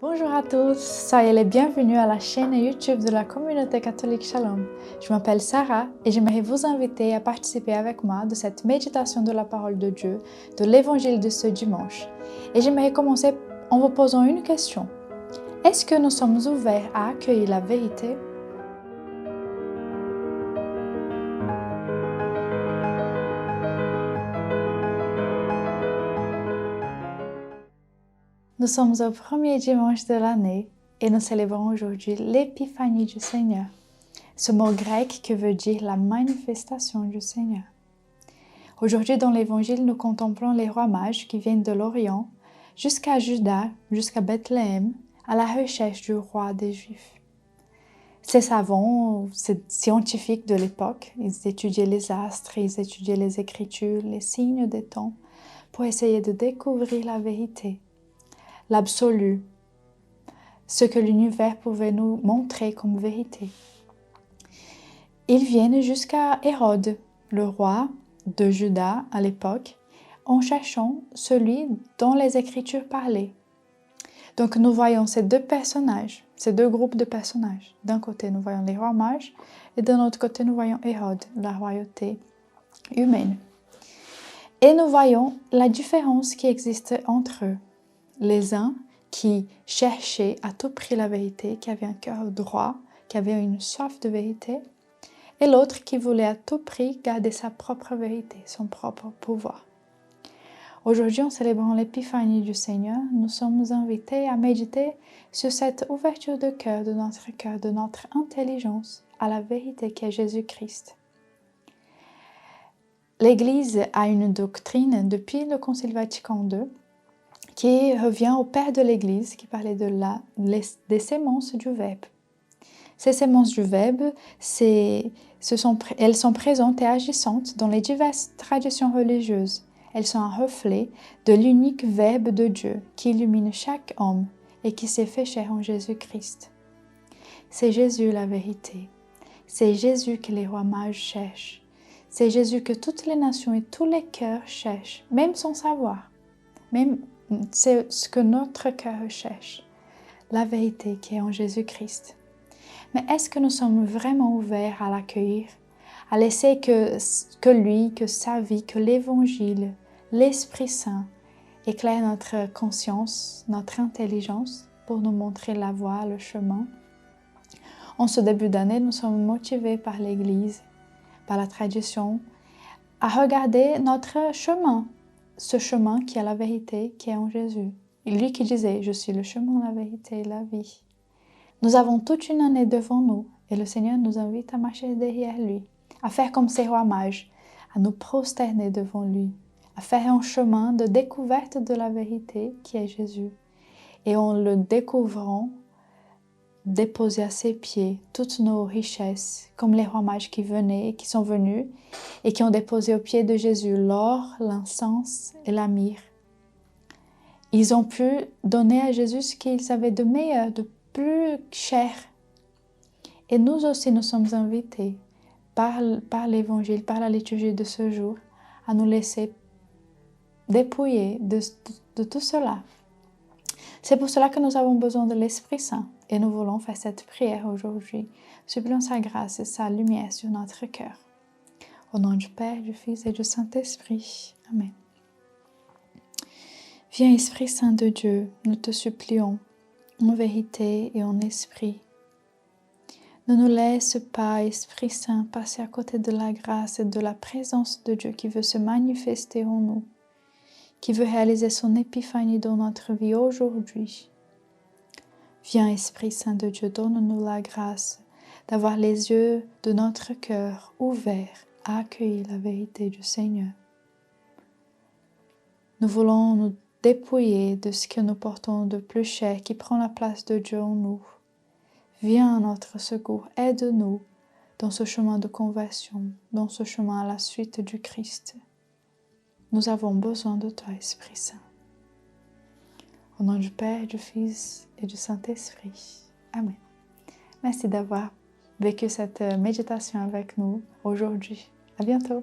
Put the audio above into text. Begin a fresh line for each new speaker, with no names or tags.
Bonjour à tous, soyez les bienvenus à la chaîne YouTube de la communauté catholique Shalom. Je m'appelle Sarah et j'aimerais vous inviter à participer avec moi de cette méditation de la parole de Dieu, de l'évangile de ce dimanche. Et j'aimerais commencer en vous posant une question. Est-ce que nous sommes ouverts à accueillir la vérité? Nous sommes au premier dimanche de l'année et nous célébrons aujourd'hui l'épiphanie du Seigneur, ce mot grec qui veut dire la manifestation du Seigneur. Aujourd'hui dans l'évangile, nous contemplons les rois mages qui viennent de l'Orient jusqu'à Juda, jusqu'à Bethléem, à la recherche du roi des Juifs. Ces savants, ces scientifiques de l'époque, ils étudiaient les astres, ils étudiaient les écritures, les signes des temps, pour essayer de découvrir la vérité, l'absolu, ce que l'univers pouvait nous montrer comme vérité. Ils viennent jusqu'à Hérode, le roi de Juda à l'époque, en cherchant celui dont les Écritures parlaient. Donc nous voyons ces deux personnages, ces deux groupes de personnages. D'un côté, nous voyons les rois mages et d'un autre côté, nous voyons Hérode, la royauté humaine. Et nous voyons la différence qui existe entre eux. Les uns qui cherchaient à tout prix la vérité, qui avaient un cœur droit, qui avaient une soif de vérité, et l'autre qui voulait à tout prix garder sa propre vérité, son propre pouvoir. Aujourd'hui, en célébrant l'épiphanie du Seigneur, nous sommes invités à méditer sur cette ouverture de cœur, de notre intelligence à la vérité qui est Jésus-Christ. L'Église a une doctrine depuis le Concile Vatican II qui revient au Père de l'Église qui parlait des sémences du Verbe. Ces sémences du Verbe, elles sont présentes et agissantes dans les diverses traditions religieuses. Elles sont un reflet de l'unique Verbe de Dieu qui illumine chaque homme et qui s'est fait chair en Jésus-Christ. C'est Jésus la vérité. C'est Jésus que les rois mages cherchent. C'est Jésus que toutes les nations et tous les cœurs cherchent, même sans savoir. Même c'est ce que notre cœur cherche, la vérité qui est en Jésus-Christ. Mais est-ce que nous sommes vraiment ouverts à l'accueillir, à laisser que lui, que sa vie, que l'Évangile, l'Esprit Saint éclaire notre conscience, notre intelligence pour nous montrer la voie, le chemin? En ce début d'année, nous sommes motivés par l'Église, par la tradition, à regarder notre chemin, ce chemin qui est la vérité, qui est en Jésus. Et lui qui disait « Je suis le chemin, la vérité et la vie ». Nous avons toute une année devant nous et le Seigneur nous invite à marcher derrière lui, à faire comme ces rois mages, à nous prosterner devant lui, à faire un chemin de découverte de la vérité qui est Jésus. Et en le découvrant, déposer à ses pieds toutes nos richesses, comme les rois mages qui venaient et qui sont venus et qui ont déposé aux pieds de Jésus l'or, l'encens et la myrrhe. Ils ont pu donner à Jésus ce qu'ils avaient de meilleur, de plus cher. Et nous aussi, nous sommes invités par l'Évangile, par la liturgie de ce jour, à nous laisser dépouiller de tout cela. C'est pour cela que nous avons besoin de l'Esprit Saint et nous voulons faire cette prière aujourd'hui, suppliant sa grâce et sa lumière sur notre cœur. Au nom du Père, du Fils et du Saint-Esprit. Amen. Viens, Esprit Saint de Dieu, nous te supplions, en vérité et en esprit. Ne nous laisse pas, Esprit Saint, passer à côté de la grâce et de la présence de Dieu qui veut se manifester en nous, qui veut réaliser son épiphanie dans notre vie aujourd'hui. Viens, Esprit Saint de Dieu, donne-nous la grâce d'avoir les yeux de notre cœur ouverts à accueillir la vérité du Seigneur. Nous voulons nous dépouiller de ce que nous portons de plus cher qui prend la place de Dieu en nous. Viens à notre secours, aide-nous dans ce chemin de conversion, dans ce chemin à la suite du Christ. Nous avons besoin de toi, Esprit Saint. Au nom du Père, du Fils et du Saint-Esprit. Amen. Merci d'avoir vécu cette méditation avec nous aujourd'hui. À bientôt.